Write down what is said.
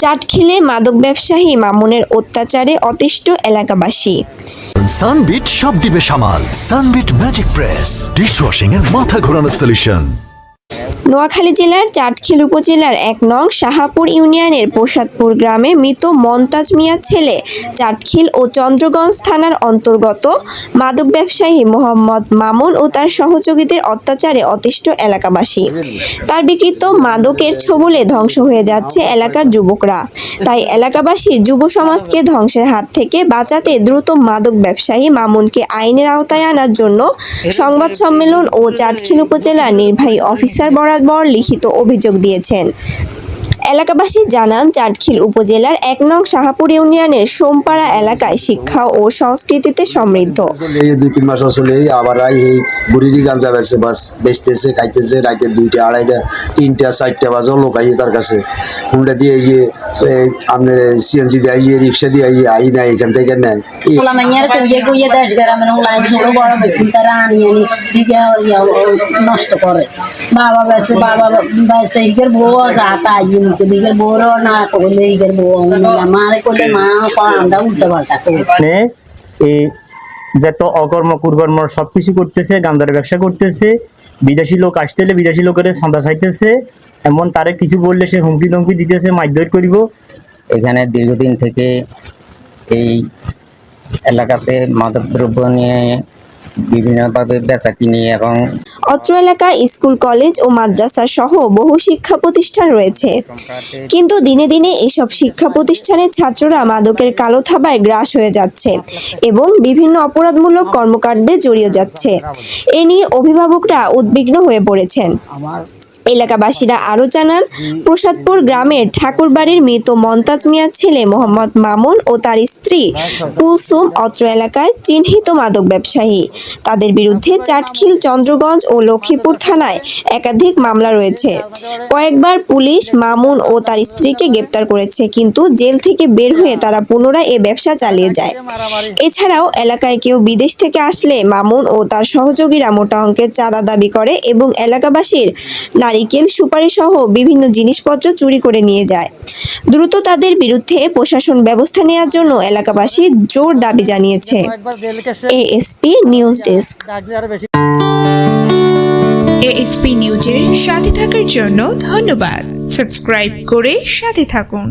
চাটখিলে মাদক ব্যবসায়ী মামুনের অত্যাচারে অতিষ্ঠ এলাকাবাসী। সানবিট সব দিবে সামাল। সানবিট ম্যাজিক প্রেস ডিশওয়াশিং এর মাথা ঘোরানো সলিউশন। নোয়াখালী জেলার চাটখিল উপজেলার ১ নং শাহাপুর ইউনিয়নের প্রসাদপুর গ্রামে মৃত মন্তাজ মিয়া ছেলে চাটখিল ও চন্দ্রগঞ্জ থানার অন্তর্গত মাদক ব্যবসায়ী মোহাম্মদ মামুন ও তার সহযোগীদের অত্যাচারে অতিষ্ঠ এলাকাবাসী। তার বিকৃত মাদকের ছোবলে ধ্বংস হয়ে যাচ্ছে এলাকার যুবকরা। তাই এলাকাবাসী যুব সমাজকে ধ্বংসের হাত থেকে বাঁচাতে দ্রুত মাদক ব্যবসায়ী মামুনকে আইনের আওতায় আনার জন্য সংবাদ সম্মেলন ও চাটখিল উপজেলা নির্বাহী অফিসার বরাবর লিখিত অভিযোগ দিয়েছেন। এলাকাবাসী জানান, চাটখিল উপজেলার ১ নং শাহাপুর ইউনিয়নের সোমপাড়া এলাকায় শিক্ষা ও সংস্কৃতিতে সমৃদ্ধ। ২-৩ মাস আসলে আবার এই বুড়িরি গাঞ্জা বেচতেছে খাইতেছে, রাতে ২টা ২:৩০ ৩টা ৪টা বাজে লোক আইয়ে তার কাছে হুন্ডা দিয়ে আপনার সিএনজি দিয়ে রিক্সা দিয়ে আই না এখান থেকে নেয়। নষ্ট করে বাবা বেসে বাবা বেসে ইগের বউ যাতা ইনকে দিগের বউর না কইলে ইগের বউ মারে কইলে মা আমরা উল্টো পাল্টা করে এই যত অকর্ম কুকর্ম সবকিছু করতেছে, গান্ধার ব্যবসা করতেছে, বিদেশি লোক আসতেলে বিদেশি লোকের চাঁদা চাইতেছে, এমন তারে কিছু বললে সে হুমকি ধমকি দিতেছে, মারধর করিব। এখানে দীর্ঘদিন থেকে এই এলাকাতে মাদক দ্রব্য নিয়ে বিভিন্নভাবে বেচা কিনি এবং অত্র এলাকায় স্কুল, কলেজ ও মাদ্রাসা সহ বহু শিক্ষা প্রতিষ্ঠান রয়েছে। কিন্তু দিনে দিনে এসব শিক্ষা প্রতিষ্ঠানের ছাত্ররা মাদকের কালো থাবায় গ্রাস হয়ে যাচ্ছে এবং বিভিন্ন অপরাধমূলক কর্মকাণ্ডে জড়িয়ে যাচ্ছে। এ নিয়ে অভিভাবকরা উদ্বিগ্ন হয়ে পড়েছেন। এলাকাবাসীরা আরও জানান, প্রসাদপুর গ্রামের ঠাকুরবাড়ির মৃত মন্তাজ মিয়ার ছেলে মোহাম্মদ মামুন ও তার স্ত্রী কুলসুম অত্র এলাকায় চিহ্নিত মাদক ব্যবসায়ী। তাদের বিরুদ্ধে চাটখিল, চন্দ্রগঞ্জ ও লক্ষ্মীপুর থানায় একাধিক মামলা রয়েছে। কয়েকবার পুলিশ মামুন ও তার স্ত্রীকে গ্রেপ্তার করেছে, কিন্তু জেল থেকে বের হয়ে তারা পুনরায় এ ব্যবসা চালিয়ে যায়। এছাড়াও এলাকায় কেউ বিদেশ থেকে আসলে মামুন ও তার সহযোগীরা মোটা অঙ্কের চাঁদা দাবি করে এবং এলাকাবাসীর নারিকেল, সুপারি সহ বিভিন্ন জিনিসপত্র চুরি করে নিয়ে যায়। দ্রুত তাদের বিরুদ্ধে প্রশাসন ব্যবস্থা নেওয়ার জন্য এলাকাবাসী জোর দাবি জানিয়েছে। ASP news desk. এএসপি নিউজের সাথে থাকার জন্য ধন্যবাদ। সাবস্ক্রাইব করে সাথে থাকুন।